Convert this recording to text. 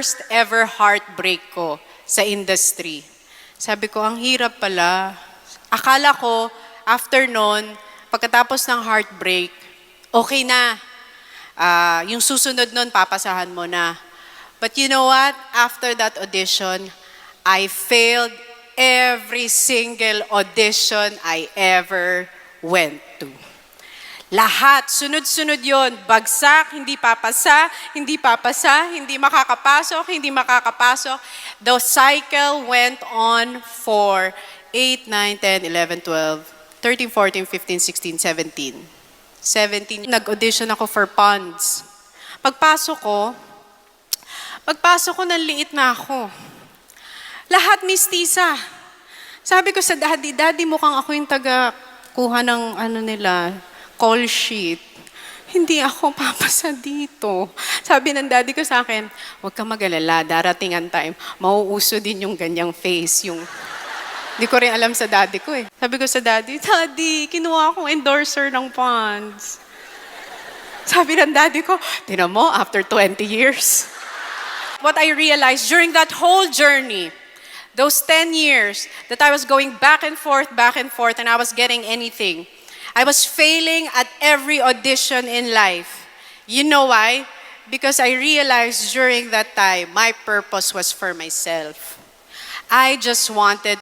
First ever heartbreak ko sa industry. Sabi ko, ang hirap pala. Akala ko, after nun, pagkatapos ng heartbreak, okay na. Yung susunod nun, papasahan mo na. But you know what? After that audition, I failed every single audition I ever went to. Lahat, sunod-sunod yon, bagsak, hindi papasa, hindi papasa, hindi makakapasok, hindi makakapasok. The cycle went on for 8, 9, 10, 11, 12, 13, 14, 15, 16, 17. 17, nag-audition ako for Ponds. Pagpasok ko, nanliit na ako. Lahat mistisa. Sabi ko sa daddy, mukhang ako yung taga-kuha ng call sheet. Hindi ako papasa dito. Sabi ng daddy ko sa akin, huwag ka mag-alala, darating ang time, mauuso din yung ganyang face, Hindi ko rin alam sa daddy ko eh. Sabi ko sa daddy, kinuha akong endorser ng Ponds. Sabi ng daddy ko, tinan mo, after 20 years. What I realized during that whole journey, those 10 years that I was going back and forth, and I was getting anything, I was failing at every audition in life. You know why? Because I realized during that time, my purpose was for myself. I just wanted